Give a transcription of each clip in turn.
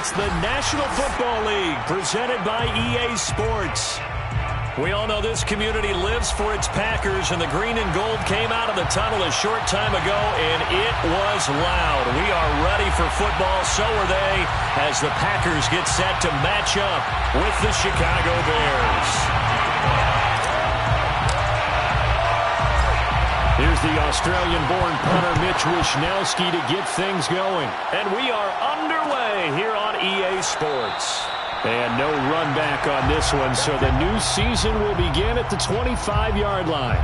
It's the National Football League presented by EA Sports. We all know this community lives for its Packers, and the green and gold came out of the tunnel a short time ago, and it was loud. We are ready for football, so are they, as the Packers get set to match up with the Chicago Bears. Here's the Australian-born punter Mitch Wishnowsky to get things going. And we are underway here on EA Sports. And no run back on this one, so the new season will begin at the 25-yard line.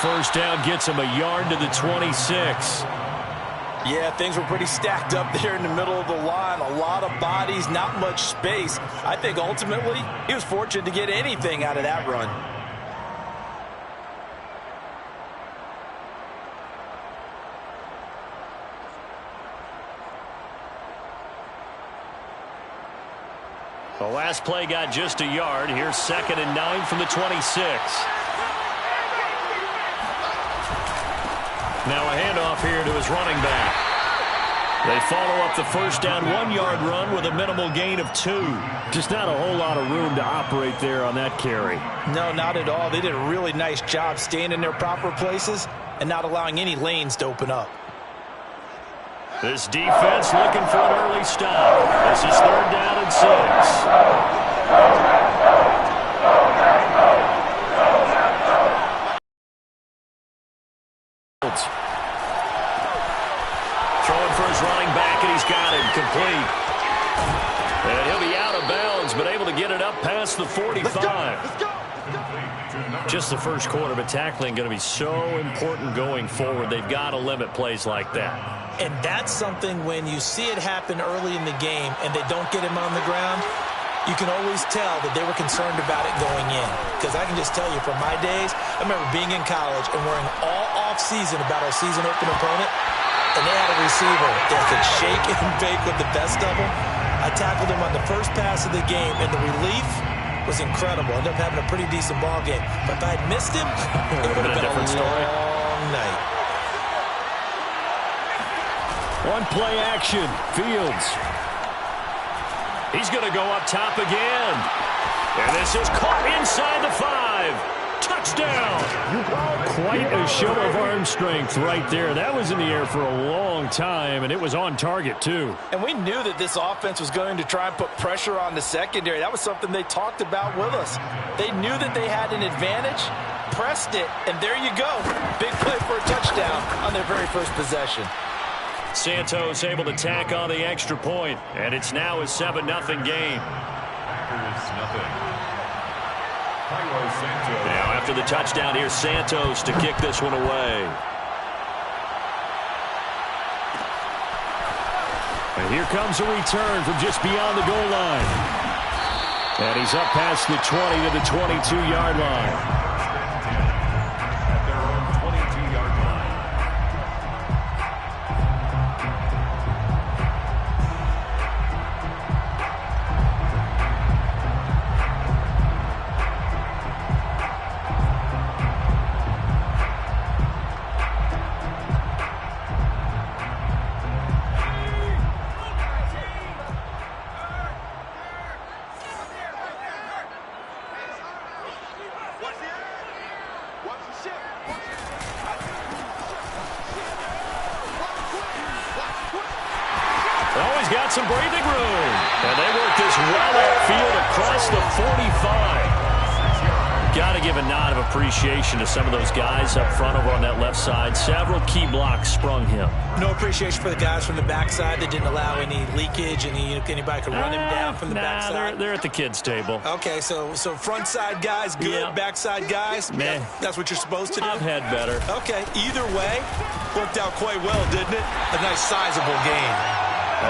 First down gets him a yard to the 26. Yeah, things were pretty stacked up there in the middle of the line. A lot of bodies, not much space. I think ultimately he was fortunate to get anything out of that run. The last play got just a yard. Here's 2nd and 9 from the 26. Now a handoff here to his running back. They follow up the first down 1-yard run with a minimal gain of 2. Just not a whole lot of room to operate there on that carry. No, not at all. They did a really nice job staying in their proper places and not allowing any lanes to open up. This defense looking for an early stop. This is 3rd down and 6. Throwing for his running back, and he's got him complete. And he'll be out of bounds, but able to get it up past the 45. Let's go. Just the first quarter, but tackling going to be so important going forward. They've got to limit plays like that. And that's something when you see it happen early in the game and they don't get him on the ground, you can always tell that they were concerned about it going in. Because I can just tell you from my days, I remember being in college and worrying all off-season about our season-open opponent, and they had a receiver that could shake and bake with the best of them. I tackled him on the first pass of the game, and the relief was incredible. I ended up having a pretty decent ball game. But if I had missed him, it would have been a different story. Long night. One play action. Fields. He's going to go up top again. And this is caught inside the 5. Touchdown. Quite a show of arm strength right there. That was in the air for a long time, and it was on target, too. And we knew that this offense was going to try and put pressure on the secondary. That was something they talked about with us. They knew that they had an advantage, pressed it, and there you go. Big play for a touchdown on their very first possession. Santos able to tack on the extra point, and it's now a 7-0 game. Now after the touchdown, here's Santos to kick this one away. And here comes a return from just beyond the goal line. And he's up past the 20 to the 22-yard line. Some breathing room. And they work this well outfield across the 45. Got to give a nod of appreciation to some of those guys up front over on that left side. Several key blocks sprung him. No appreciation for the guys from the backside that didn't allow any leakage and anybody could run him down from the backside. They're at the kids' table. Okay, so front side guys good, yeah. Backside guys, that's what you're supposed to do? I've had better. Okay, either way, worked out quite well, didn't it? A nice sizable gain.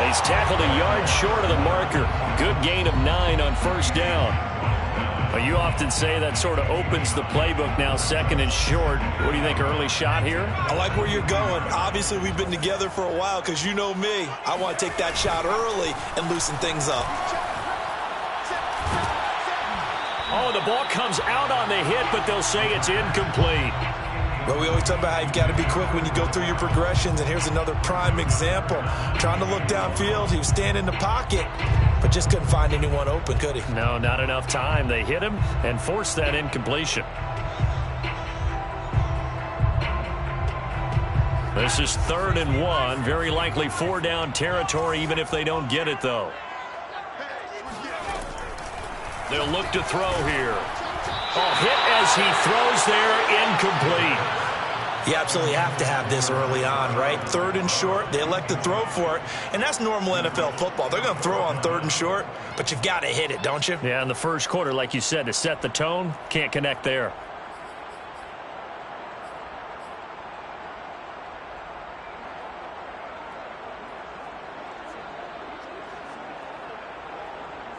He's tackled a yard short of the marker. Good gain of 9 on first down. Well, you often say that sort of opens the playbook now, second and short. What do you think, early shot here? I like where you're going. Obviously, we've been together for a while because you know me. I want to take that shot early and loosen things up. Oh, the ball comes out on the hit, but they'll say it's incomplete. But we always talk about how you've got to be quick when you go through your progressions, and here's another prime example. Trying to look downfield, he was standing in the pocket, but just couldn't find anyone open, could he? No, not enough time. They hit him and forced that incompletion. This is 3rd and 1, very likely 4-down territory, even if they don't get it, though. They'll look to throw here. Oh, hit as he throws there, incomplete. You absolutely have to have this early on, right? 3rd and short, they elect to throw for it, and that's normal NFL football. They're going to throw on 3rd and short, but you've got to hit it, don't you? Yeah, in the first quarter, like you said, to set the tone, can't connect there.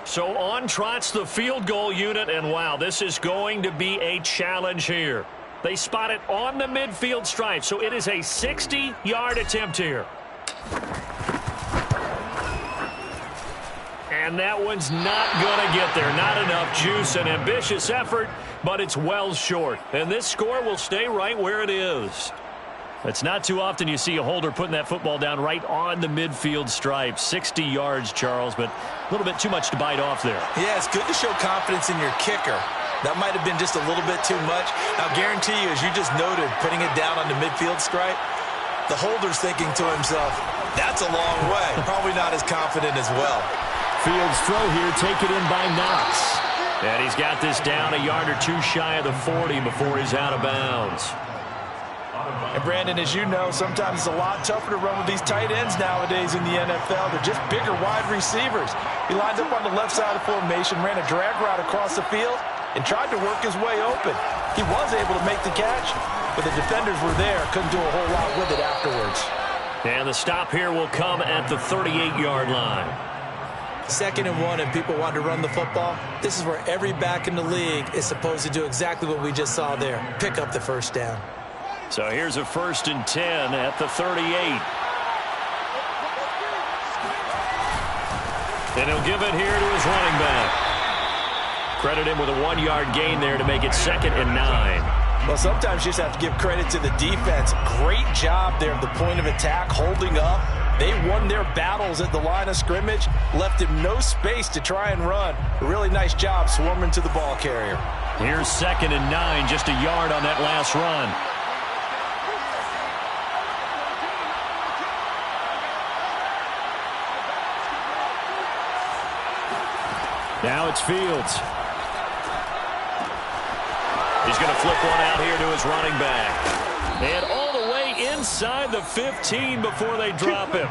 So on trots the field goal unit, and wow, this is going to be a challenge here. They spot it on the midfield stripe, so it is a 60-yard attempt here. And that one's not going to get there. Not enough juice. An ambitious effort, but it's well short. And this score will stay right where it is. It's not too often you see a holder putting that football down right on the midfield stripe. 60 yards, Charles, but a little bit too much to bite off there. Yeah, it's good to show confidence in your kicker. That might have been just a little bit too much. Now, guarantee you, as you just noted, putting it down on the midfield stripe, the holder's thinking to himself, that's a long way. Probably not as confident as well. Fields throw here, taken in by Knox. And he's got this down a yard or two shy of the 40 before he's out of bounds. And, Brandon, as you know, sometimes it's a lot tougher to run with these tight ends nowadays in the NFL. They're just bigger wide receivers. He lined up on the left side of the formation, ran a drag route across the field, and tried to work his way open. He was able to make the catch, but the defenders were there. Couldn't do a whole lot with it afterwards. And the stop here will come at the 38-yard line. 2nd and 1, and people want to run the football. This is where every back in the league is supposed to do exactly what we just saw there. Pick up the first down. So here's a 1st and 10 at the 38. And he'll give it here to his running back. Credit him with a 1-yard gain there to make it 2nd and 9. Well, sometimes you just have to give credit to the defense. Great job there at the point of attack, holding up. They won their battles at the line of scrimmage, left him no space to try and run. A really nice job swarming to the ball carrier. Here's 2nd and 9, just a yard on that last run. Now it's Fields. He's going to flip one out here to his running back. And all the way inside the 15 before they drop him.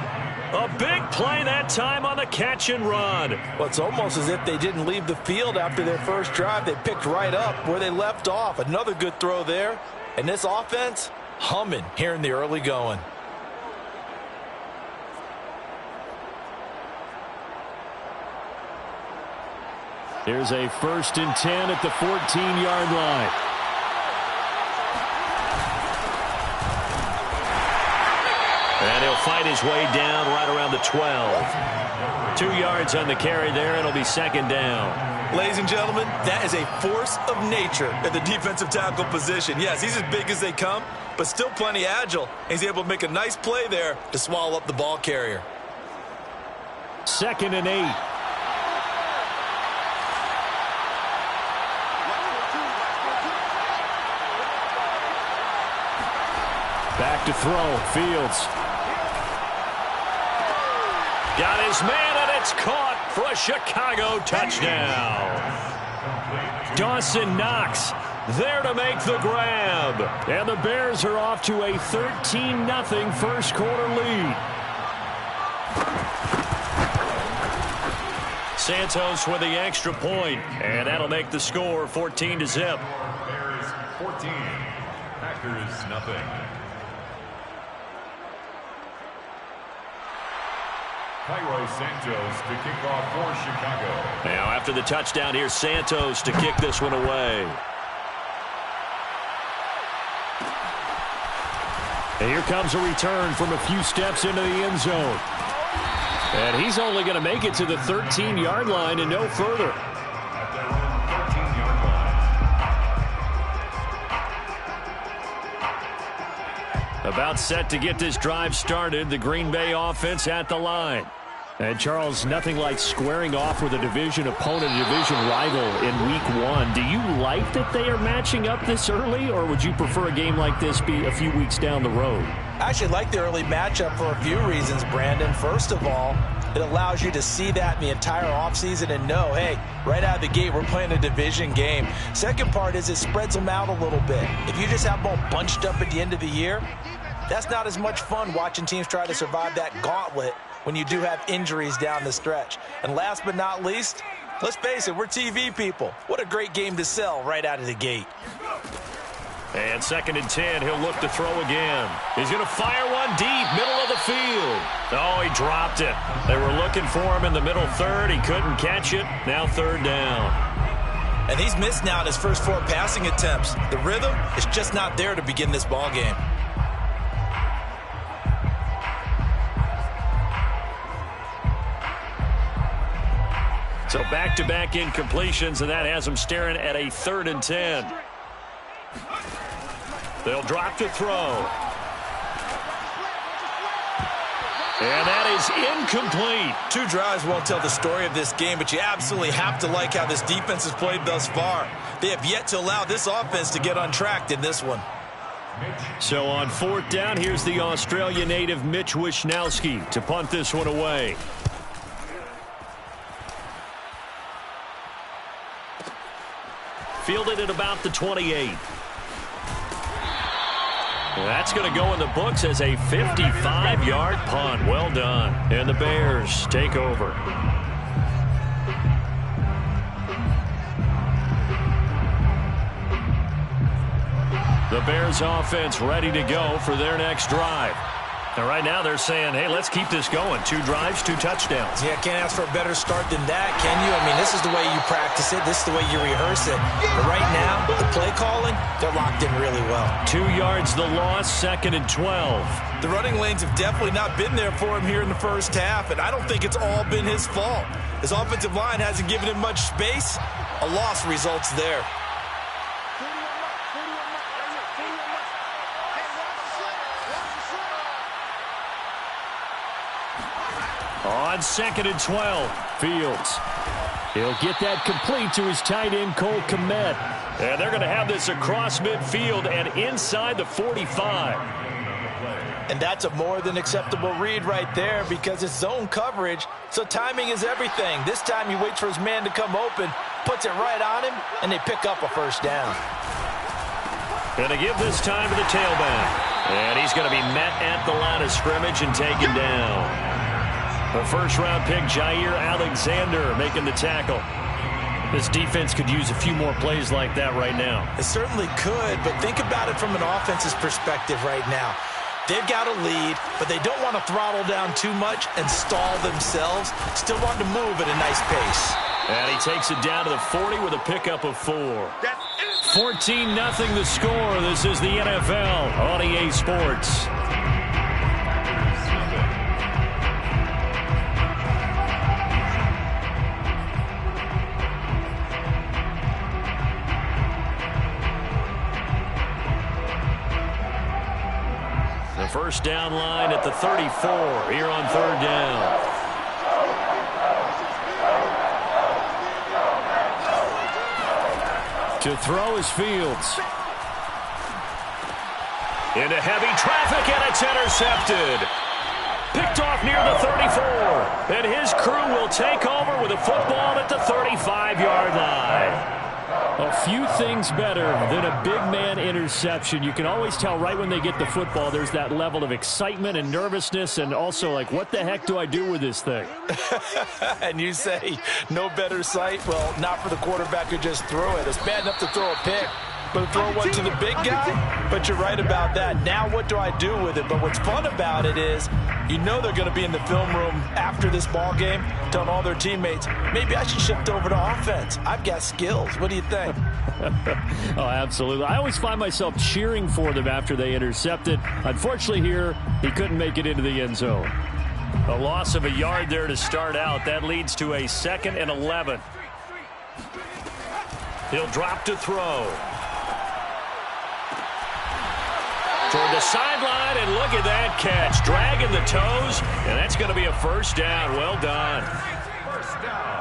A big play that time on the catch and run. Well, it's almost as if they didn't leave the field after their first drive. They picked right up where they left off. Another good throw there. And this offense, humming here in the early going. Here's a 1st and 10 at the 14-yard line. And he'll fight his way down right around the 12. 2 yards on the carry there, and it'll be 2nd down. Ladies and gentlemen, that is a force of nature at the defensive tackle position. Yes, he's as big as they come, but still plenty agile. He's able to make a nice play there to swallow up the ball carrier. 2nd and 8. Back to throw. Fields. Got his man, and it's caught for a Chicago touchdown. Dawson Knox there to make the grab. And the Bears are off to a 13-0 first quarter lead. Santos with the extra point, and that'll make the score 14-0. Bears 14, Packers nothing. Cairo Santos to kick off for Chicago. Now after the touchdown, here's Santos to kick this one away. And here comes a return from a few steps into the end zone. And he's only going to make it to the 13-yard line and no further. At their own 13-yard line. About set to get this drive started, the Green Bay offense at the line. And, Charles, nothing like squaring off with a division opponent, a division rival in Week 1. Do you like that they are matching up this early, or would you prefer a game like this be a few weeks down the road? I actually like the early matchup for a few reasons, Brandon. First of all, it allows you to see that in the entire offseason and know, hey, right out of the gate, we're playing a division game. Second part is it spreads them out a little bit. If you just have them all bunched up at the end of the year, that's not as much fun watching teams try to survive that gauntlet when you do have injuries down the stretch. And last but not least, let's face it, we're TV people. What a great game to sell right out of the gate. And 2nd and 10, he'll look to throw again. He's going to fire one deep, middle of the field. Oh, he dropped it. They were looking for him in the middle third. He couldn't catch it. Now 3rd down. And he's missed now in his first 4 passing attempts. The rhythm is just not there to begin this ball game. So back-to-back incompletions, and that has them staring at a 3rd and 10. They'll drop to throw. And that is incomplete. 2 drives won't tell the story of this game, but you absolutely have to like how this defense has played thus far. They have yet to allow this offense to get untracked in this one. So on 4th down, here's the Australia native Mitch Wishnowsky to punt this one away. Fielded at about the 28. That's going to go in the books as a 55-yard punt. Well done. And the Bears take over. The Bears offense ready to go for their next drive. And right now they're saying, hey, let's keep this going. 2 drives, 2 touchdowns. Yeah, can't ask for a better start than that, can you? I mean, this is the way you practice it. This is the way you rehearse it. But right now, the play calling, they're locked in really well. 2 yards the loss, 2nd and 12. The running lanes have definitely not been there for him here in the first half, and I don't think it's all been his fault. His offensive line hasn't given him much space. A loss results there. On 2nd and 12, Fields. He'll get that complete to his tight end, Cole Kmet. And they're going to have this across midfield and inside the 45. And that's a more than acceptable read right there because it's zone coverage, so timing is everything. This time he waits for his man to come open, puts it right on him, and they pick up a 1st down. Going to give this time to the tailback. And he's going to be met at the line of scrimmage and taken down. The 1st-round pick, Jair Alexander, making the tackle. This defense could use a few more plays like that right now. It certainly could, but think about it from an offense's perspective right now. They've got a lead, but they don't want to throttle down too much and stall themselves. Still want to move at a nice pace. And he takes it down to the 40 with a pickup of 4. 14-0 the score. This is the NFL on EA Sports. The 1st down line at the 34 here on 3rd down. To throw is Fields. Into heavy traffic, and it's intercepted. Picked off near the 34. And his crew will take over with a football at the 35-yard line. A few things better than a big man interception. You can always tell right when they get the football, there's that level of excitement and nervousness and also like, what the heck do I do with this thing? And you say, no better sight? Well, not for the quarterback who just threw it. It's bad enough to throw a pick. but throw one to the big guy. But you're right about that. Now what do I do with it? But what's fun about it is you know they're going to be in the film room after this ball game telling all their teammates, maybe I should shift over to offense. I've got skills. What do you think? Oh, absolutely. I always find myself cheering for them after they intercept it. Unfortunately here, he couldn't make it into the end zone. A loss of a yard there to start out. That leads to a 2nd and 11. He'll drop to throw. Toward the sideline, and look at that catch. Dragging the toes, and that's going to be a first down. Well done. First down.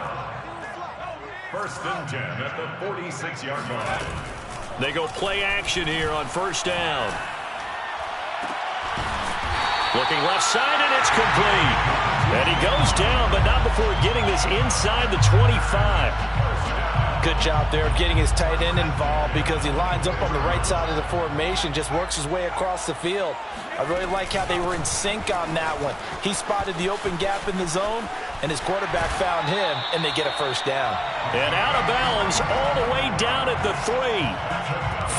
1st and 10 at the 46-yard line. They go play action here on 1st down. Looking left side, and it's complete. And he goes down, but not before getting this inside the 25. Good job there of getting his tight end involved because he lines up on the right side of the formation, just works his way across the field. I really like how they were in sync on that one. He spotted the open gap in the zone, and his quarterback found him, and they get a first down. And out of bounds all the way down at the 3.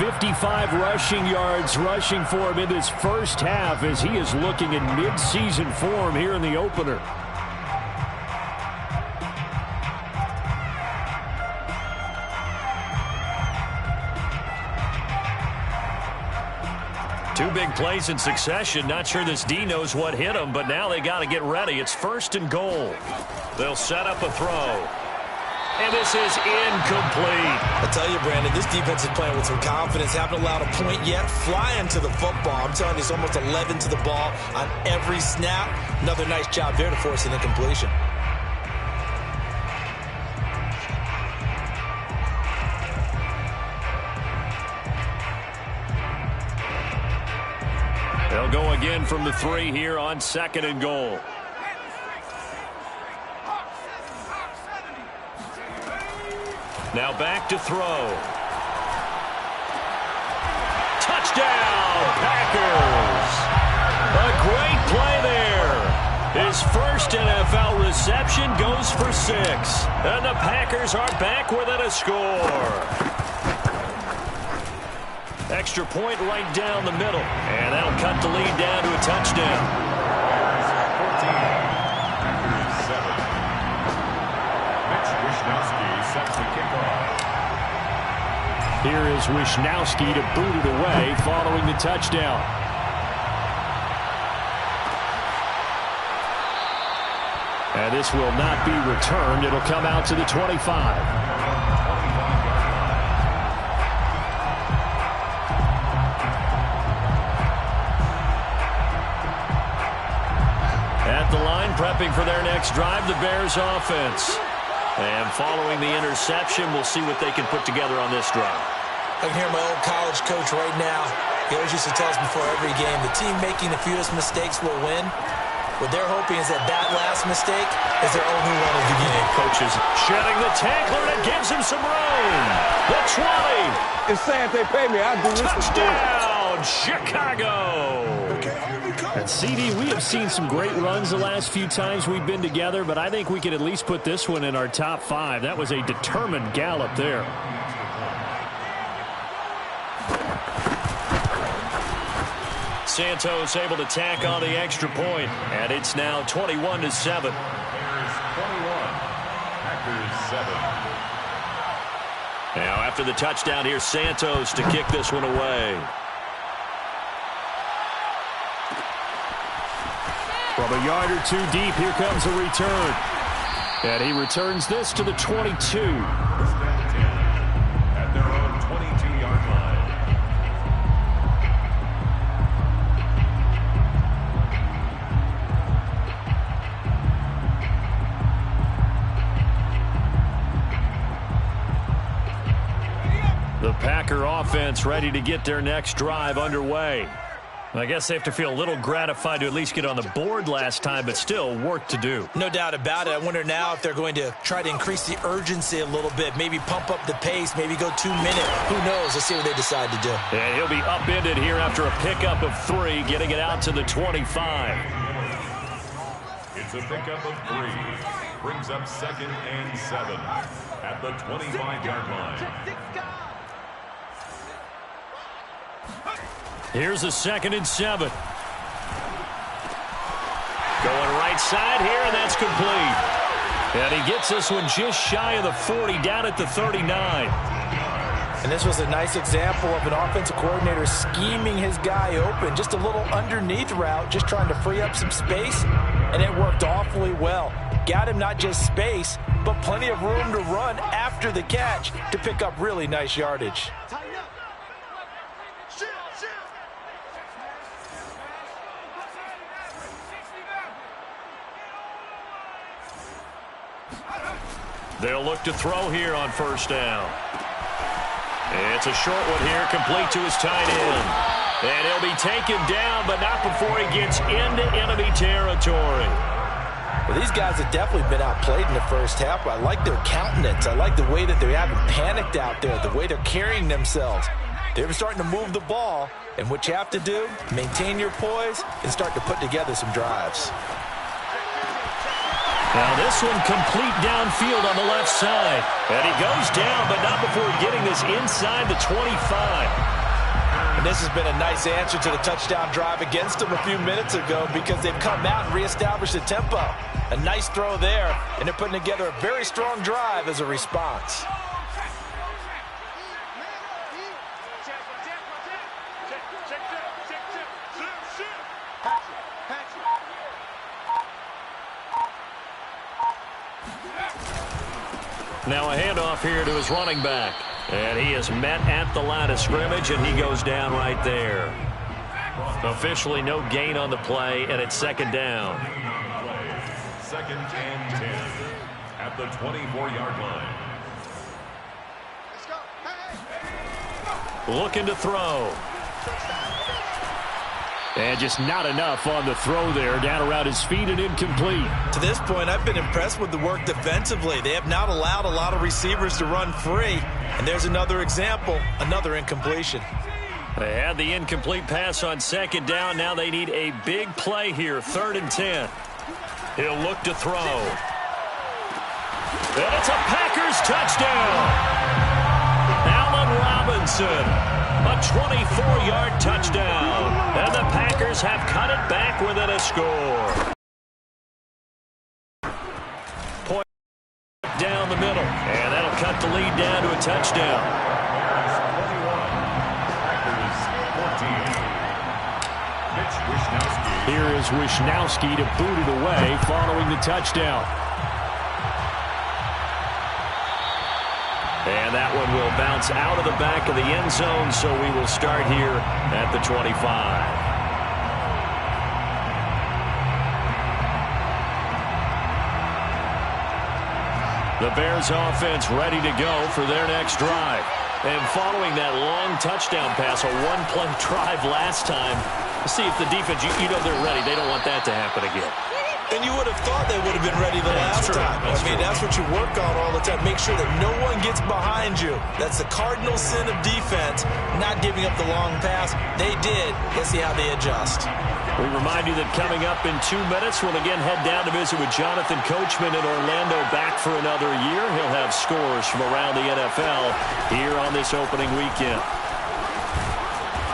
55 rushing yards rushing for him in this first half as he is looking in mid-season form here in the opener. Two big plays in succession. Not sure this D knows what hit him, but now they got to get ready. It's 1st and goal. They'll set up a throw. And this is incomplete. I tell you, Brandon, this defense is playing with some confidence. Haven't allowed a point yet. Flying to the football. I'm telling you, it's almost 11 to the ball on every snap. Another nice job there to force an incompletion. They'll go again from the 3 here on 2nd and goal. Now back to throw. Touchdown, Packers! A great play there. His first NFL reception goes for 6. And the Packers are back within a score. Extra point right down the middle. And that'll cut the lead down to a touchdown. 14. Packers 7. Mitch Wishnowsky sets the kickoff. Here is Wishnowsky to boot it away following the touchdown. And this will not be returned. It'll come out to the 25. At the line, prepping for their next drive, the Bears offense. And following the interception, we'll see what they can put together on this drive. I can hear my old college coach right now. He always used to tell us before every game, the team making the fewest mistakes will win. What they're hoping is that last mistake is their only one of the game. Coaches shedding the tackler, and it gives him some room. The 20. It's saying they pay me. I do this. Touchdown, Chicago. And CD, we have seen some great runs the last few times we've been together, but I think we can at least put this one in our top 5. That was a determined gallop there. Santos able to tack on the extra point, and it's now 21-7. Bears 21, Packers 7. Now after the touchdown, here's Santos to kick this one away. From a yard or two deep, here comes a return. And he returns this to the 22. First and 10 at their own 22-yard line. The Packer offense ready to get their next drive underway. I guess they have to feel a little gratified to at least get on the board last time, but still work to do. No doubt about it. I wonder now if they're going to try to increase the urgency a little bit, maybe pump up the pace, maybe go 2 minute. Who knows? Let's see what they decide to do. And he'll be upended here after a pickup of 3, getting it out to the 25. It's a pickup of 3. Brings up 2nd and 7 at the 25-yard line. Here's a 2nd and 7. Going right side here, and that's complete. And he gets this one just shy of the 40, down at the 39. And this was a nice example of an offensive coordinator scheming his guy open. Just a little underneath route, just trying to free up some space, and it worked awfully well. Got him not just space, but plenty of room to run after the catch to pick up really nice yardage. They'll look to throw here on 1st down. It's a short one here, complete to his tight end. And he'll be taken down, but not before he gets into enemy territory. Well, these guys have definitely been outplayed in the first half. I like their countenance. I like the way that they haven't panicked out there, the way they're carrying themselves. They're starting to move the ball, and what you have to do, maintain your poise and start to put together some drives. Now this one complete downfield on the left side. And he goes down, but not before getting this inside the 25. And this has been a nice answer to the touchdown drive against them a few minutes ago because they've come out and reestablished the tempo. A nice throw there, and they're putting together a very strong drive as a response. Now a handoff here to his running back. And he is met at the line of scrimmage, and he goes down right there. Officially no gain on the play, and it's 2nd down. 2nd and 10 at the 24-yard line. Looking to throw. And just not enough on the throw there. Down around his feet and incomplete. To this point, I've been impressed with the work defensively. They have not allowed a lot of receivers to run free. And there's another example, another incompletion. They had the incomplete pass on 2nd down. Now they need a big play here, 3rd and 10. He'll look to throw. And it's a Packers touchdown. Allen Robinson. A 24-yard touchdown. And the Packers have cut it back within a score. Point down the middle. And that'll cut the lead down to a touchdown. Here is Wishnowski to boot it away following the touchdown. And that one will bounce out of the back of the end zone, so we will start here at the 25. The Bears offense ready to go for their next drive. And following that long touchdown pass, a one-play drive last time, see if the defense, you know they're ready. They don't want that to happen again. And you would have thought they would have been ready the last time. That's what you work on all the time. Make sure that no one gets behind you. That's the cardinal sin of defense, not giving up the long pass. They did. Let's see how they adjust. We remind you that coming up in 2 minutes, we'll again head down to visit with Jonathan Coachman in Orlando, back for another year. He'll have scores from around the NFL here on this opening weekend.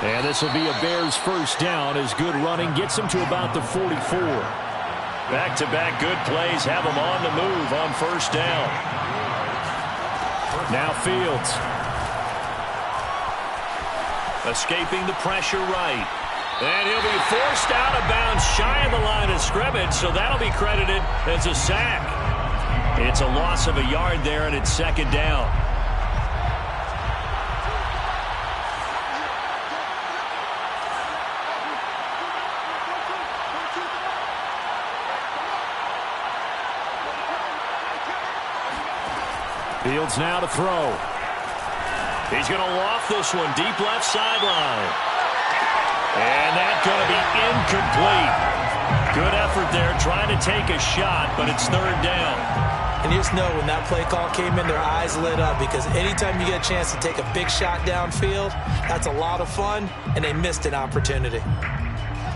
And this will be a Bears 1st down as good running gets them to about the 44. Back-to-back good plays have them on the move on 1st down. Now Fields. Escaping the pressure right. And he'll be forced out of bounds shy of the line of scrimmage, so that'll be credited as a sack. It's a loss of a yard there, and it's 2nd down. Fields now to throw. He's going to loft this one deep left sideline. And that's going to be incomplete. Good effort there trying to take a shot, but it's 3rd down. And you just know when that play call came in, their eyes lit up because anytime you get a chance to take a big shot downfield, that's a lot of fun, and they missed an opportunity.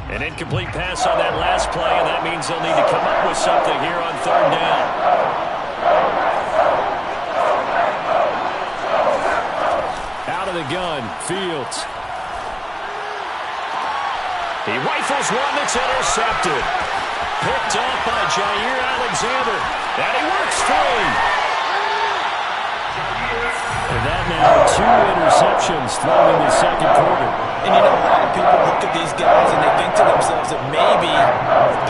An incomplete pass on that last play, and that means they'll need to come up with something here on 3rd down. Out of the gun, Fields. He rifles one that's intercepted. Picked off by Jair Alexander. And he works free. And that now 2 interceptions thrown in the second quarter. And you know, a lot of people look at these guys and they think to themselves that maybe,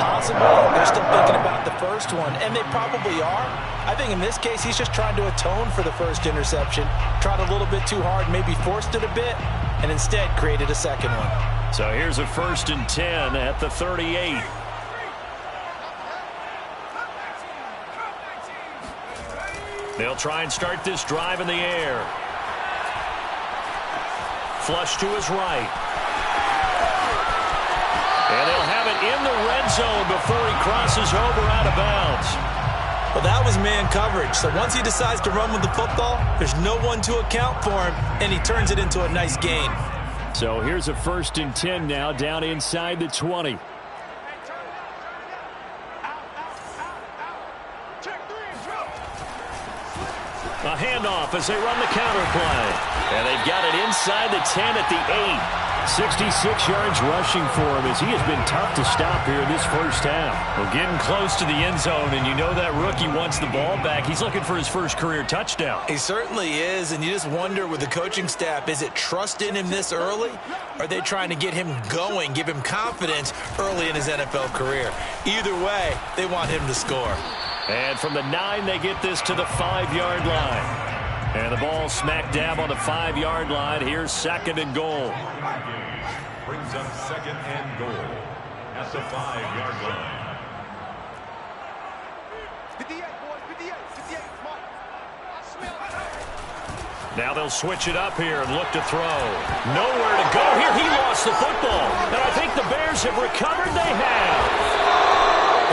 possibly, they're still thinking about the first one. And they probably are. I think in this case, he's just trying to atone for the first interception. Tried a little bit too hard, maybe forced it a bit, and instead created a second one. So here's a 1st and 10 at the 38. They'll try and start this drive in the air. Flush to his right. And they'll have it in the red zone before he crosses over out of bounds. Well, that was man coverage. So once he decides to run with the football, there's no one to account for him, and he turns it into a nice gain. So here's a 1st and 10 now down inside the 20. A handoff as they run the counter play. And they've got it inside the 10 at the 8. 66 yards rushing for him as he has been tough to stop here in this first half. Well, getting close to the end zone, and you know that rookie wants the ball back. He's looking for his first career touchdown. He certainly is, and you just wonder with the coaching staff, is it trust in him this early? Or are they trying to get him going, give him confidence early in his NFL career? Either way, they want him to score. And from the 9, they get this to the 5-yard line. And the ball smack dab on the 5-yard line. Here's 2nd and goal. Brings up 2nd and goal at the 5-yard line. 58, boys, 58, 58. Now they'll switch it up here and look to throw. Nowhere to go here. He lost the football. And I think the Bears have recovered. They have.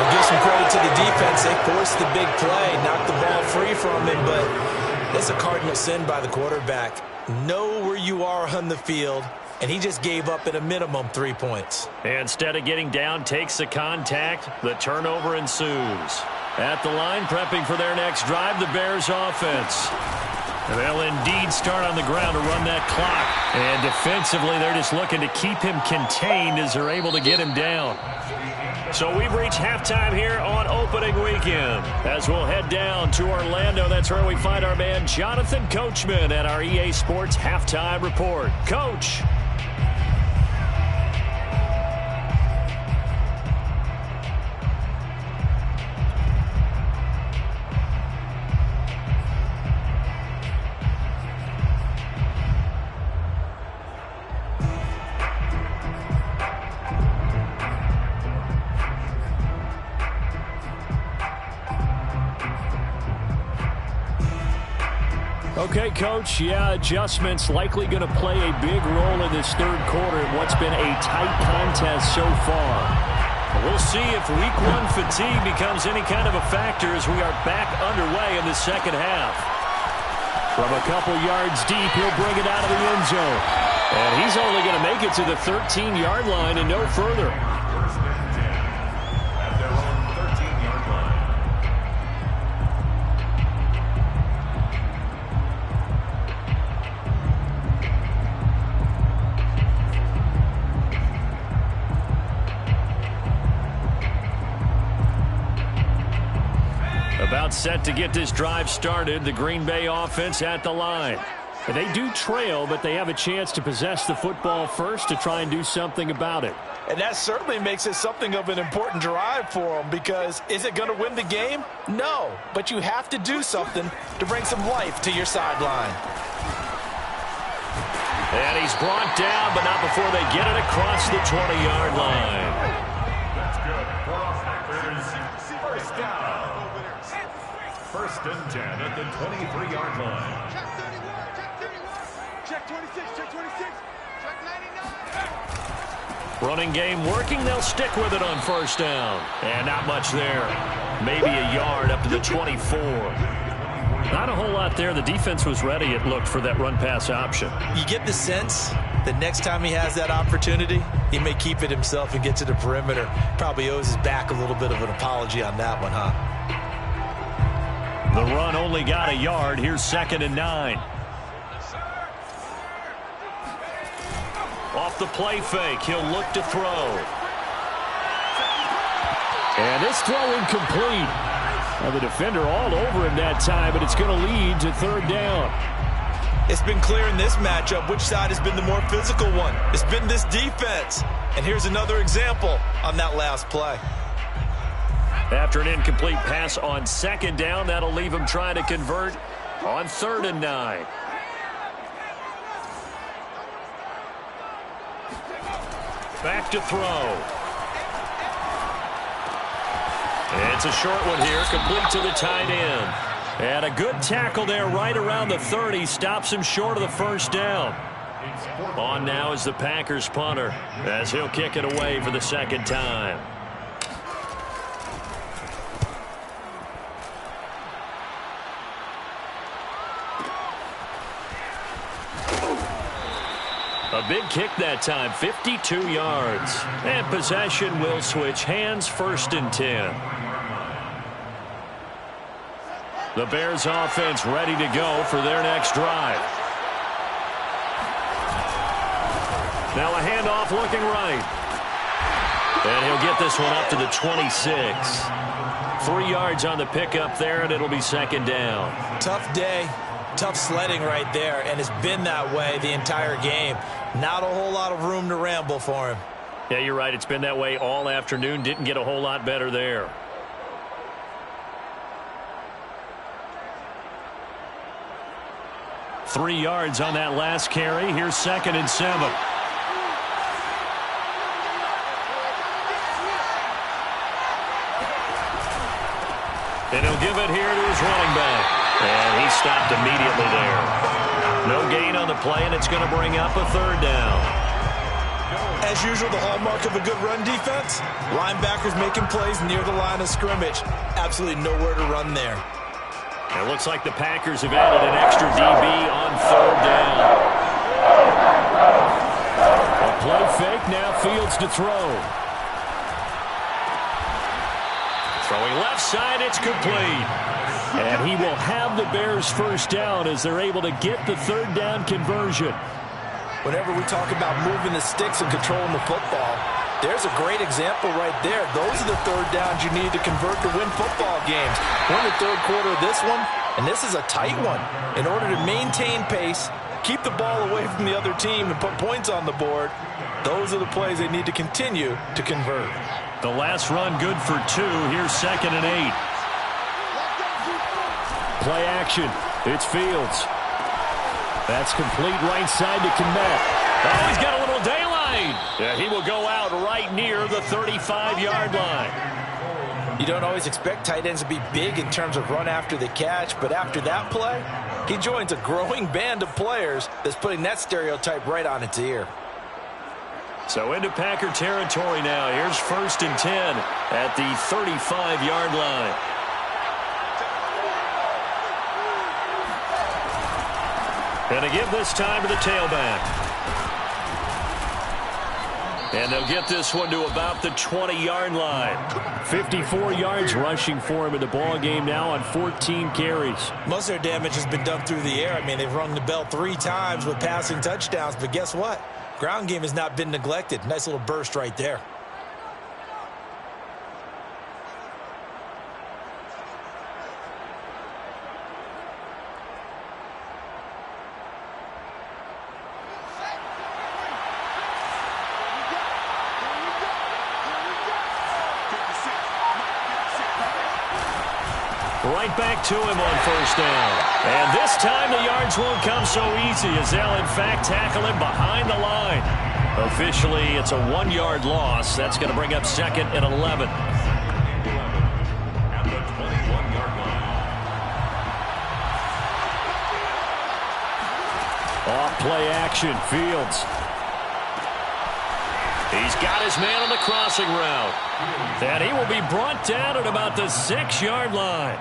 We'll give some credit to the defense. They forced the big play, knocked the ball free from him, but that's a cardinal sin by the quarterback. Know where you are on the field, and he just gave up at a minimum 3 points. Instead of getting down, takes the contact. The turnover ensues. At the line, prepping for their next drive, the Bears offense. They'll indeed start on the ground to run that clock. And defensively, they're just looking to keep him contained as they're able to get him down. So we've reached halftime here on opening weekend. As we'll head down to Orlando, that's where we find our man Jonathan Coachman at our EA Sports Halftime Report. Coach. Okay, Coach, yeah, adjustments likely going to play a big role in this third quarter in what's been a tight contest so far. We'll see if Week 1 fatigue becomes any kind of a factor as we are back underway in the second half. From a couple yards deep, he'll bring it out of the end zone. And he's only going to make it to the 13-yard line and no further. About set to get this drive started, the Green Bay offense at the line. And they do trail, but they have a chance to possess the football first to try and do something about it. And that certainly makes it something of an important drive for them, because is it going to win the game? No, but you have to do something to bring some life to your sideline. And he's brought down, but not before they get it across the 20-yard line. That's good. First down. 1st and 10 at the 23-yard line. Check 31, check 31. Check 26, check 26. Check 99. Running game working. They'll stick with it on 1st down. And not much there. Maybe a yard up to the 24. Not a whole lot there. The defense was ready, it looked, for that run-pass option. You get the sense that next time he has that opportunity, he may keep it himself and get to the perimeter. Probably owes his back a little bit of an apology on that one, huh? The run only got a yard. Here's 2nd and 9. Off the play fake, he'll look to throw. And this throw incomplete. Now the defender all over him that time, but it's going to lead to third down. It's been clear in this matchup which side has been the more physical one. It's been this defense. And here's another example on that last play. After an incomplete pass on second down, that'll leave him trying to convert on 3rd and 9. Back to throw. It's a short one here, complete to the tight end. And a good tackle there right around the 30. Stops him short of the first down. On now is the Packers punter as he'll kick it away for the second time. A big kick that time, 52 yards. And possession will switch hands, 1st and 10. The Bears offense ready to go for their next drive. Now a handoff looking right. And he'll get this one up to the 26. 3 yards on the pickup there, and it'll be 2nd down. Tough day, tough sledding right there, and it's been that way the entire game. Not a whole lot of room to ramble for him. Yeah, you're right. It's been that way all afternoon. Didn't get a whole lot better there. Three yards on that last carry. Here's 2nd and 7. And he'll give it here to his running back. And he stopped immediately there. No gain on the play, and it's going to bring up a 3rd down. As usual, the hallmark of a good run defense, linebackers making plays near the line of scrimmage. Absolutely nowhere to run there. It looks like the Packers have added an extra DB on 3rd down. A play fake, now Fields to throw. Throwing left side, it's complete. And he will have the Bears' first down as they're able to get the 3rd down conversion. Whenever we talk about moving the sticks and controlling the football, there's a great example right there. Those are the 3rd downs you need to convert to win football games. We're in the 3rd quarter of this one, and this is a tight one. In order to maintain pace, keep the ball away from the other team, and put points on the board, those are the plays they need to continue to convert. The last run good for 2. Here's 2nd and 8. Play action. It's Fields. That's complete right side to Kmet. Oh, he's got a little daylight. Yeah, he will go out right near the 35-yard line. You don't always expect tight ends to be big in terms of run after the catch, but after that play, he joins a growing band of players that's putting that stereotype right on its ear. So into Packer territory now. Here's 1st and 10 at the 35-yard line. And to give this time to the tailback. And they'll get this one to about the 20-yard line. 54 yards rushing for him in the ball game now on 14 carries. Most of their damage has been done through the air. I mean, they've rung the bell 3 times with passing touchdowns, but guess what? Ground game has not been neglected. Nice little burst right there. Right back to him on 1st down. And this time the yards won't come so easy as they'll, in fact, tackle him behind the line. Officially, it's a 1-yard loss. That's going to bring up 2nd and 11. At the 21-yard line. Off play action, Fields. He's got his man on the crossing route. And he will be brought down at about the 6-yard line.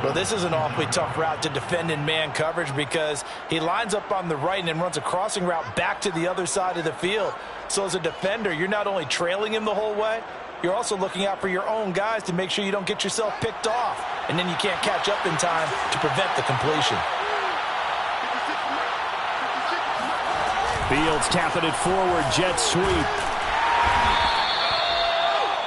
Well, this is an awfully tough route to defend in man coverage because he lines up on the right and then runs a crossing route back to the other side of the field. So as a defender, you're not only trailing him the whole way, you're also looking out for your own guys to make sure you don't get yourself picked off. And then you can't catch up in time to prevent the completion. Fields tapping it forward, jet sweep.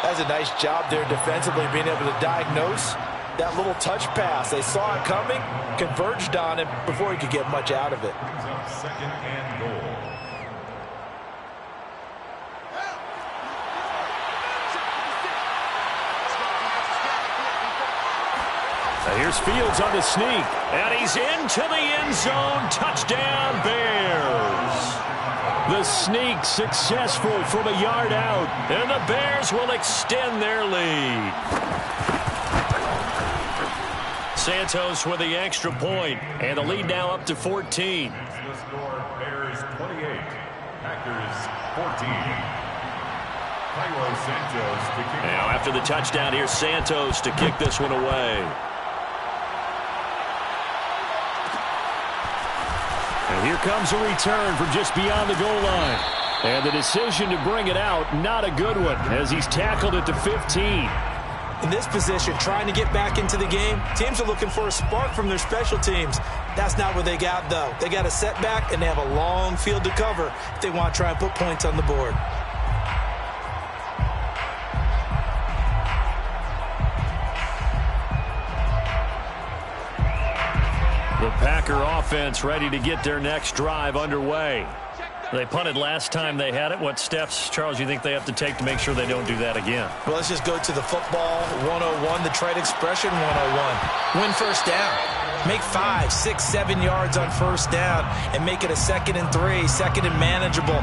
That's a nice job there defensively, being able to diagnose that little touch pass. They saw it coming, converged on it before he could get much out of it. Second and goal. Here's Fields on the sneak, and he's into the end zone. Touchdown, Bears. The sneak successful from a yard out, and the Bears will extend their lead. Santos with the extra point, and the lead now up to 14. The score, Bears 28, Packers 14. Cairo Santos to kick. Now after the touchdown, here's Santos to kick this one away. And here comes a return from just beyond the goal line. And the decision to bring it out, not a good one, as he's tackled at the 15. In this position, trying to get back into the game, teams are looking for a spark from their special teams. That's not what they got, though. They got a setback, and they have a long field to cover if they want to try and put points on the board. The Packer offense ready to get their next drive underway. They punted last time they had it. What steps, Charles, you think they have to take to make sure they don't do that again? Well, let's just go to the football 101, the trade expression 101. Win first down. Make 5, 6, 7 yards on first down and make it a 2nd and 3, 2nd and manageable.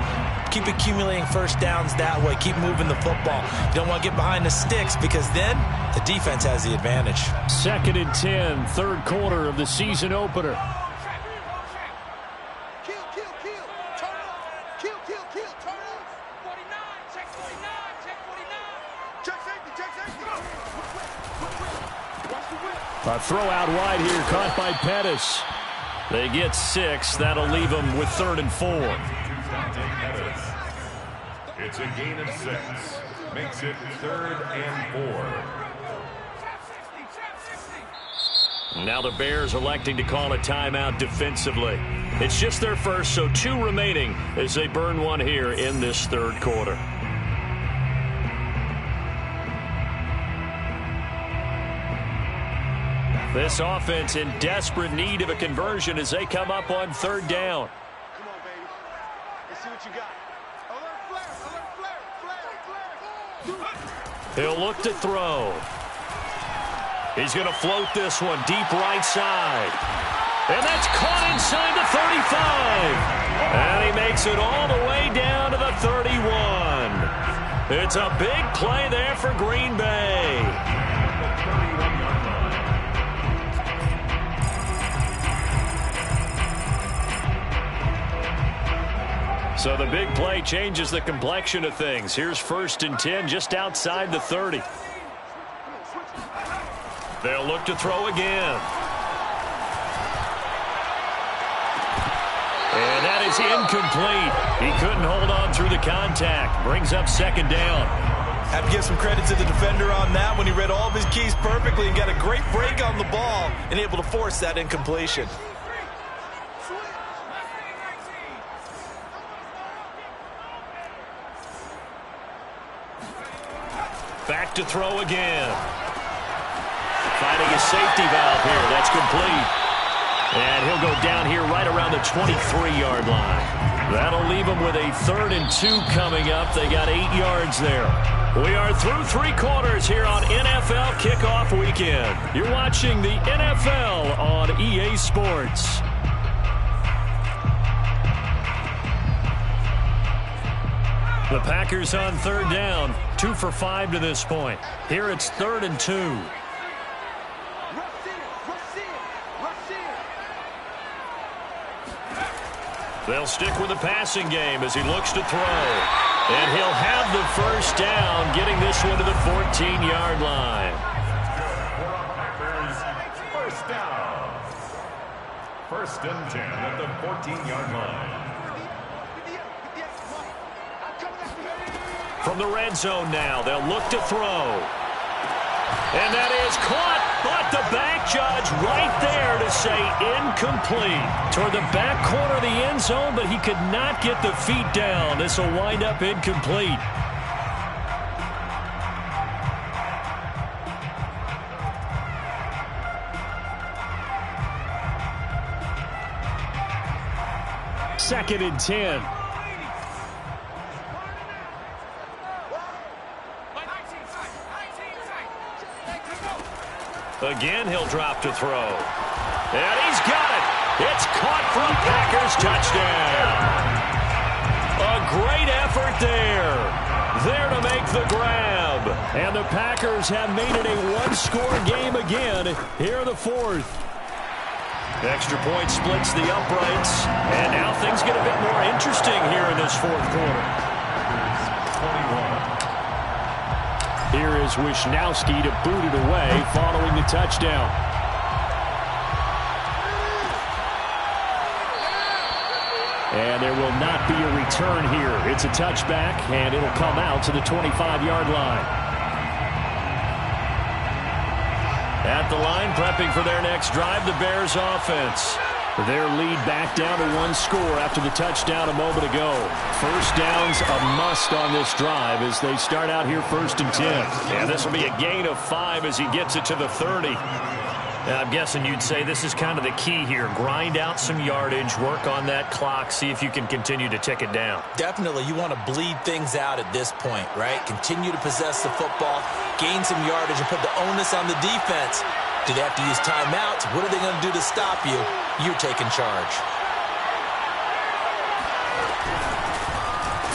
Keep accumulating first downs that way. Keep moving the football. You don't want to get behind the sticks because then the defense has the advantage. 2nd and 10, third quarter of the season opener. A throw out wide here, caught by Pettis. They get 6. That'll leave them with 3rd and 4. It's a gain of 6. Makes it 3rd and 4. Now the Bears electing to call a timeout defensively. It's just their first, so 2 remaining as they burn one here in this third quarter. This offense in desperate need of a conversion as they come up on 3rd down. Come on, baby. Let's see what you got. Alert flare, He'll look to throw. He's going to float this one deep right side. And that's caught inside the 35. And he makes it all the way down to the 31. It's a big play there for Green Bay. So the big play changes the complexion of things. Here's 1st and 10 just outside the 30. They'll look to throw again. And that is incomplete. He couldn't hold on through the contact. Brings up 2nd down. Have to give some credit to the defender on that when he read all of his keys perfectly and got a great break on the ball and able to force that incompletion. Back to throw again. Finding a safety valve here. That's complete. And he'll go down here right around the 23-yard line. That'll leave him with a 3rd and 2 coming up. They got 8 yards there. We are through 3 quarters here on NFL Kickoff Weekend. You're watching the NFL on EA Sports. The Packers on 3rd down, 2 for 5 to this point. Here it's 3rd and 2. They'll stick with the passing game as he looks to throw. And he'll have the first down, getting this one to the 14-yard line. First down. 1st and 10 at the 14-yard line. From the red zone now, they'll look to throw. And that is caught, but the back judge right there to say incomplete. Toward the back corner of the end zone, but he could not get the feet down. This will wind up incomplete. Second and 10. Again, he'll drop to throw. And he's got it. It's caught from Packers touchdown. A great effort there. There to make the grab. And the Packers have made it a one-score game again here in the fourth. Extra point splits the uprights. And now things get a bit more interesting here in this fourth quarter. 21. Here is Wisnowski to boot it away following the touchdown. And there will not be a return here. It's a touchback, and it'll come out to the 25-yard line. At the line, prepping for their next drive, the Bears offense. Their lead back down to one score after the touchdown a moment ago. First down's a must on this drive as they start out here 1st and 10. And this will be a gain of 5 as he gets it to the 30. I'm guessing you'd say this is kind of the key here. Grind out some yardage, work on that clock, see if you can continue to tick it down. Definitely, you want to bleed things out at this point, right? Continue to possess the football, gain some yardage, and put the onus on the defense. Do they have to use timeouts? What are they going to do to stop you? You're taking charge.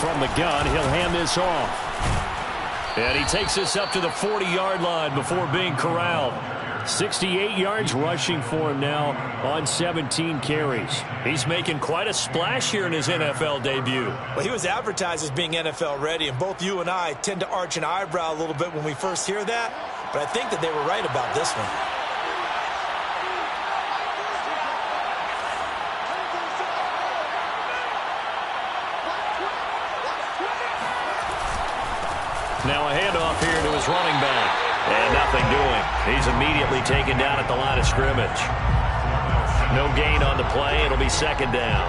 From the gun, he'll hand this off. And he takes this up to the 40-yard line before being corralled. 68 yards rushing for him now on 17 carries. He's making quite a splash here in his NFL debut. Well, he was advertised as being NFL ready, and both you and I tend to arch an eyebrow a little bit when we first hear that, but I think that they were right about this one. Now a handoff here to his running back. And nothing doing. He's immediately taken down at the line of scrimmage. No gain on the play. It'll be second down.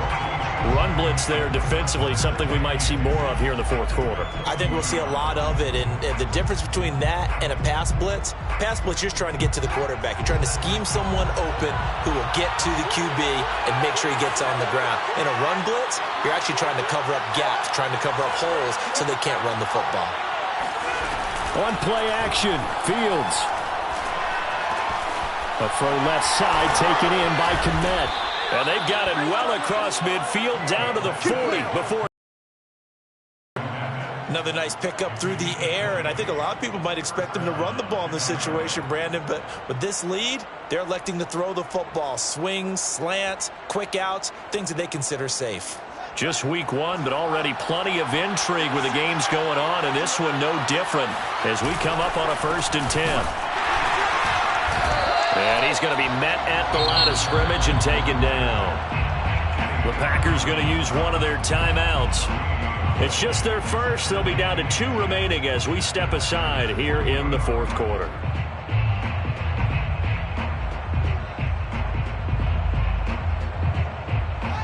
Run blitz there defensively, something we might see more of here in the fourth quarter. I think we'll see a lot of it, and the difference between that and a pass blitz, you're just trying to get to the quarterback. You're trying to scheme someone open who will get to the QB and make sure he gets on the ground. In a run blitz, you're actually trying to cover up gaps, trying to cover up holes so they can't run the football. On play action, Fields. A throw left side taken in by Kmet. And they've got it well across midfield down to the 40 before. Another nice pickup through the air, and I think a lot of people might expect them to run the ball in this situation, Brandon, but with this lead, they're electing to throw the football. Swings, slants, quick outs, things that they consider safe. Just week one, but already plenty of intrigue with the games going on, and this one no different as we come up on a 1st and 10. And he's going to be met at the line of scrimmage and taken down. The Packers going to use one of their timeouts. It's just their first. They'll be down to 2 remaining as we step aside here in the fourth quarter.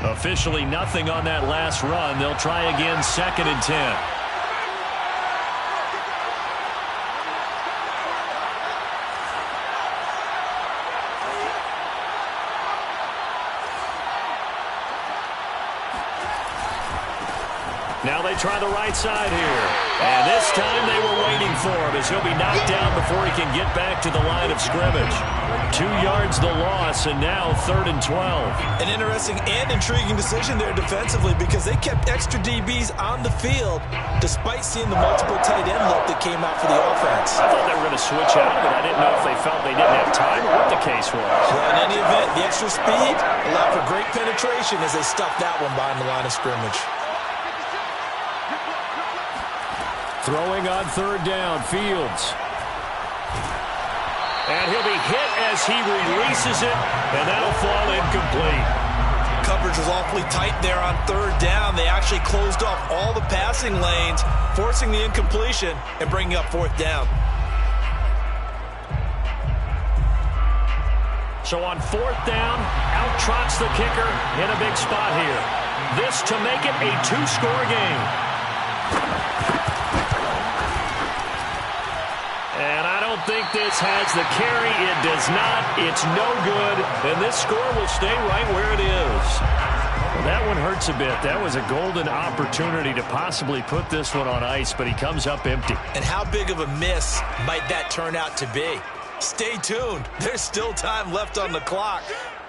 Officially nothing on that last run. They'll try again 2nd and 10. Now they try the right side here. And this time they were waiting for him as he'll be knocked down before he can get back to the line of scrimmage. 2 yards the loss, and now 3rd and 12. An interesting and intriguing decision there defensively because they kept extra DBs on the field despite seeing the multiple tight end look that came out for the offense. I thought they were going to switch out of it. I didn't know if they felt they didn't have time or what the case was. Well, in any event, the extra speed allowed for great penetration as they stuffed that one behind the line of scrimmage. Throwing on 3rd down, Fields. And he'll be hit as he releases it, and that'll fall incomplete. Coverage was awfully tight there on 3rd down. They actually closed off all the passing lanes, forcing the incompletion and bringing up 4th down. So on 4th down, out trots the kicker in a big spot here. This to make it a 2-score game. And I don't think this has the carry. It does not. It's no good. And this score will stay right where it is. Well, that one hurts a bit. That was a golden opportunity to possibly put this one on ice, but he comes up empty. And how big of a miss might that turn out to be? Stay tuned. There's still time left on the clock.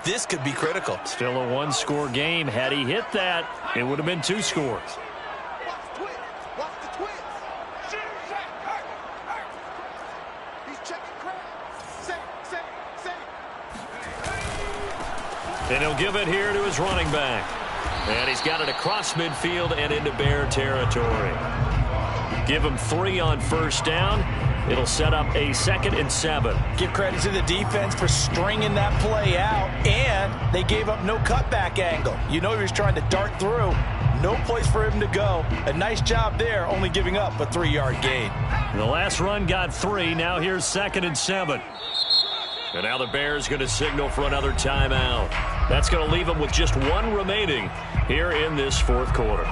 This could be critical. Still a 1-score game. Had he hit that, it would have been 2 scores. Watch the twins. Watch the twins. He's checking crowd. Save. And he'll give it here to his running back. And he's got it across midfield and into Bear territory. Give him 3 on 1st down. It'll set up a 2nd and 7. Give credit to the defense for stringing that play out, and they gave up no cutback angle. You know he was trying to dart through. No place for him to go. A nice job there, only giving up a 3-yard gain. The last run got 3. Now here's 2nd and 7. And now the Bears going to signal for another timeout. That's going to leave them with just 1 remaining here in this 4th quarter.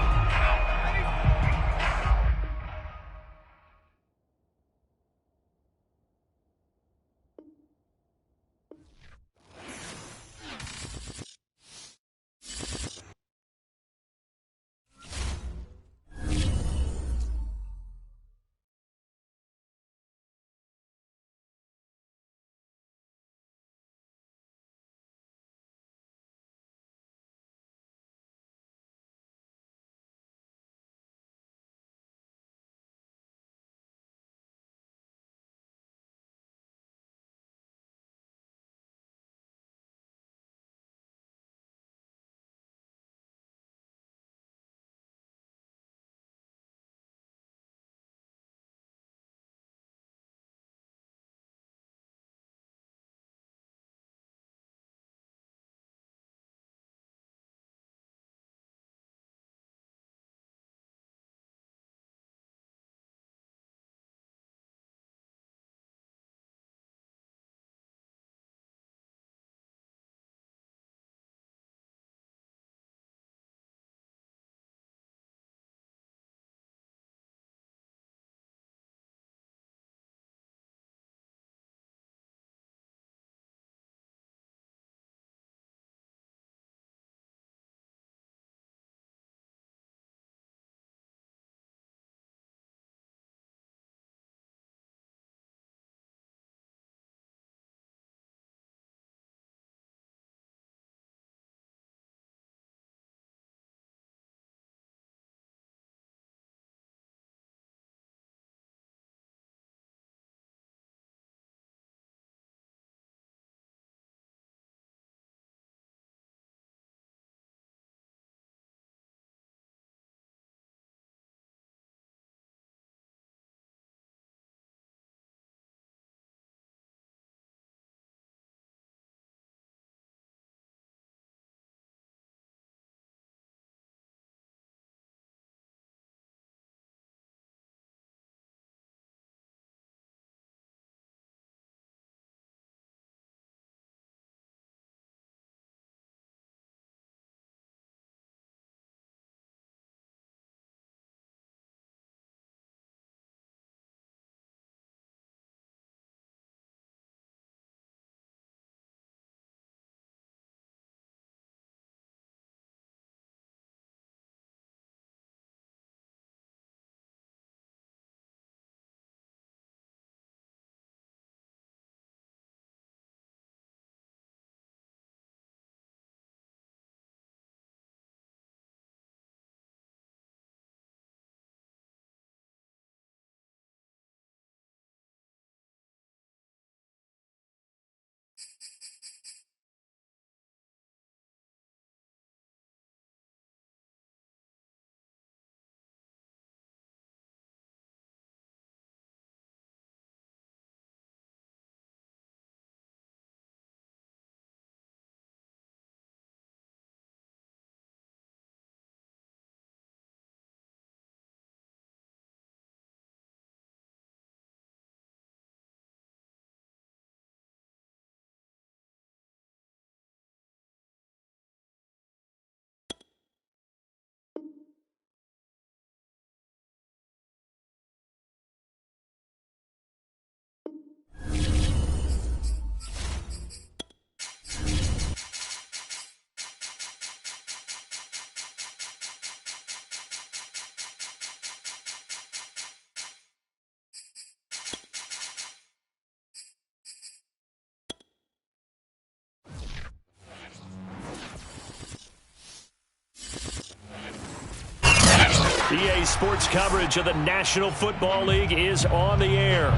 Sports coverage of the National Football League is on the air.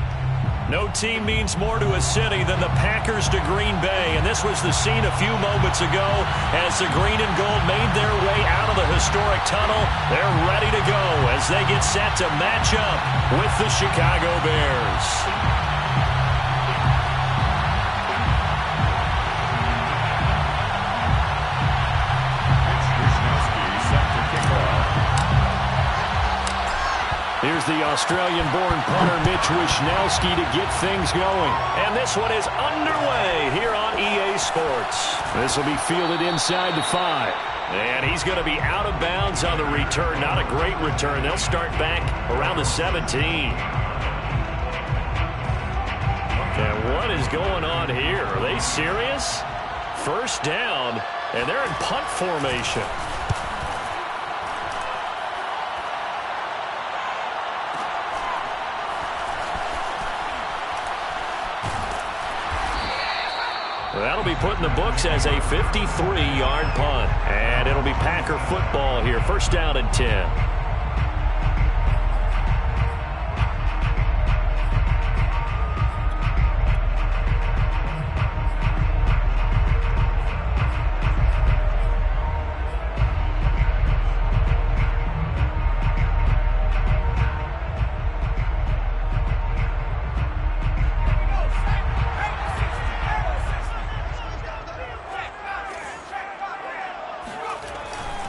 No team means more to a city than the Packers to Green Bay, and this was the scene a few moments ago as the green and gold made their way out of the historic tunnel. They're ready to go as they get set to match up with the Chicago Bears. Here's the Australian-born punter Mitch Wishnowsky to get things going. And this one is underway here on EA Sports. This will be fielded inside the 5. And he's going to be out of bounds on the return. Not a great return. They'll start back around the 17. And what is going on here? Are they serious? First down, and they're in punt formation. That'll be put in the books as a 53-yard punt. And it'll be Packer football here. First down and 10.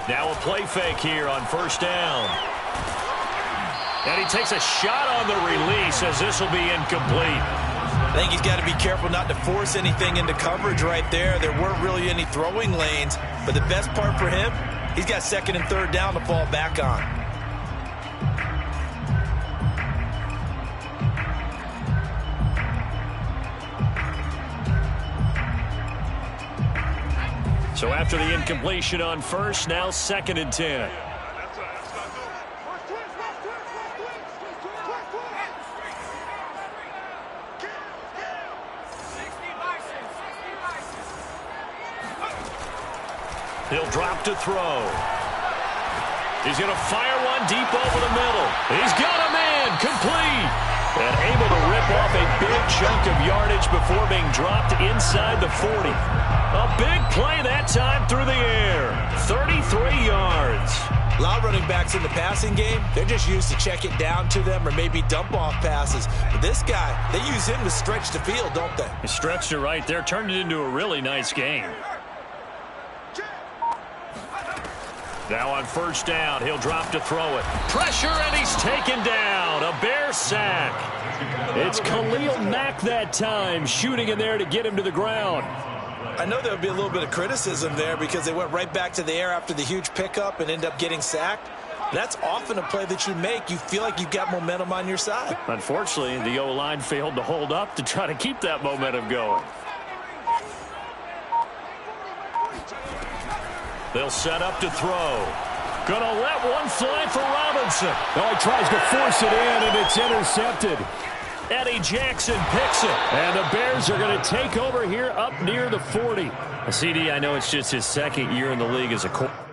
Now a play fake here on first down. And he takes a shot on the release as this will be incomplete. I think he's got to be careful not to force anything into coverage right there. There weren't really any throwing lanes, but the best part for him, he's got second and third down to fall back on. So after the incompletion on first, now second and 10. He'll drop to throw. He's going to fire one deep over the middle. He's got a man complete. And able to rip off a big chunk of yardage before being dropped inside the 40. A big play that time through the air. 33 yards. A lot of running backs in the passing game, they're just used to check it down to them or maybe dump off passes. But this guy, they use him to stretch the field, don't they? He stretched it right there, turned it into a really nice game. Now on first down, he'll drop to throw it. Pressure, and he's taken down. A Bear sack. It's Khalil Mack that time, shooting in there to get him to the ground. I know there would be a little bit of criticism there because they went right back to the air after the huge pickup and end up getting sacked. That's often a play that you make. You feel like you've got momentum on your side. Unfortunately, the O-line failed to hold up to try to keep that momentum going. They'll set up to throw. Gonna let one fly for Robinson. No, he tries to force it in, and it's intercepted. Eddie Jackson picks it. And the Bears are going to take over here up near the 40. CD, I know it's just his second year in the league as a quarterback.